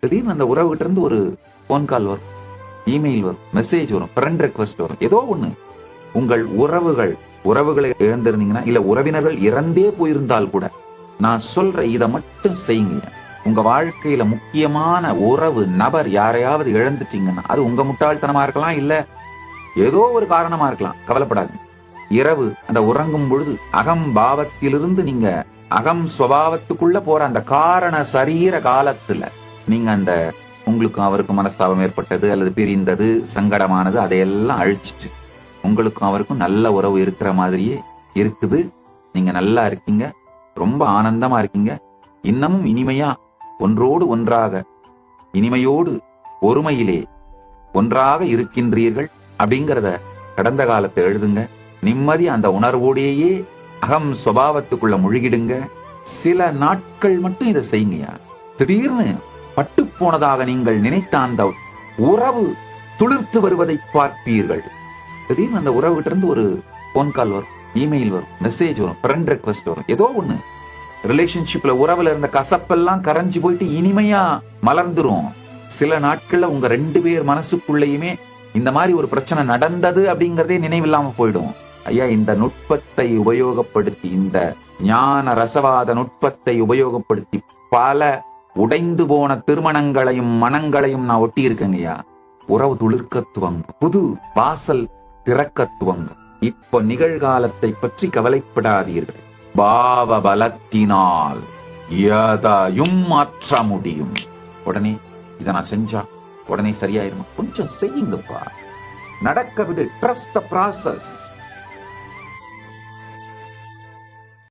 திடீர்னு அந்த உறவுகிட்ட இருந்து ஒரு போன் கால் வரும், இமெயில் வரும், மெசேஜ் வரும், ஃப்ரெண்ட் ரெக்வஸ்ட் வரும், ஏதோ ஒண்ணு. உங்கள் உறவுகளை இழந்திருந்தீங்கன்னா, இல்ல உறவினர்கள் இறந்தே போயிருந்தால் கூட நான் சொல்ற இதை மட்டும் செய்யுங்க. உங்க வாழ்க்கையில முக்கியமான உறவு நபர் யாரையாவது இழந்துட்டீங்கன்னா, அது உங்க முட்டாள்தனமா இருக்கலாம், இல்ல ஏதோ ஒரு காரணமா இருக்கலாம், கவலைப்படாதீங்க. இரவு அந்த உறங்கும் பொழுது அகம் பாவத்திலிருந்து நீங்க அகம் சுபாவத்துக்குள்ள போற அந்த காரண சரீர காலத்துல நீங்க அந்த உங்களுக்கும் அவருக்கும் மனஸ்தாபம் ஏற்பட்டது அல்லது பிரிந்தது சங்கடமானது அதையெல்லாம் அழிச்சிட்டு உங்களுக்கும் அவருக்கும் நல்ல உறவு இருக்கிற மாதிரியே இருக்குது. நீங்க நல்லா இருக்கீங்க, ரொம்ப ஆனந்தமா இருக்கீங்க, இன்னமும் இனிமையா ஒன்றோடு ஒன்றாக இனிமையோடு ஒருமையிலே ஒன்றாக இருக்கின்றீர்கள் அப்படிங்கிறத கடந்த காலத்தை எழுதுங்க. நிம்மதி அந்த உணர்வோடையே அகம் சுபாவத்துக்குள்ள முழுகிடுங்க. சில நாட்கள் மட்டும் இதை செய்யுங்கயா. திடீர்னு பட்டு போனதாக நீங்கள் நினைத்த அந்த உறவு துளிர்த்து வருவதை பார்ப்பீர்கள். திடீர்னு அந்த உறவுகிட்ட இருந்து ஒரு போன் கால் வரும், இமெயில் வரும், மெசேஜ் வரும், ஃப்ரெண்ட் ரெக்வஸ்ட் வரும், ஏதோ ஒண்ணு. ரிலேஷன்ஷிப்ல உறவுல இருந்த கசப்பெல்லாம் கரைஞ்சு போயிட்டு இனிமையா மலர்ந்துரும். சில நாட்கள்ல உங்க 2 பேர் மனசுக்குள்ளேயுமே இந்த மாதிரி ஒரு பிரச்சனை நடந்தது அப்படிங்கறதே நினைவில்லாம போயிடும். ஐயா, இந்த நுட்பத்தை உபயோகப்படுத்தி, இந்த ஞான ரசவாத நுட்பத்தை உபயோகப்படுத்தி பல உடைந்து போன திருமணங்களையும் மனங்களையும் நான் ஒட்டி இருக்கேங்கய்யா. உறவு துளிர்க்கத்துவங்க, புது வாசல் திறக்கத்துவங்க. இப்ப நிகழ்காலத்தை பற்றி கவலைப்படாதீர்கள். பாவ பலத்தினால் எதையும் மாற்ற முடியும். உடனே இதை நான் செஞ்சா உடனே சரியாயிருமா? கொஞ்சம் செய்யுங்கப்பா, நடக்க விடு. Trust the process.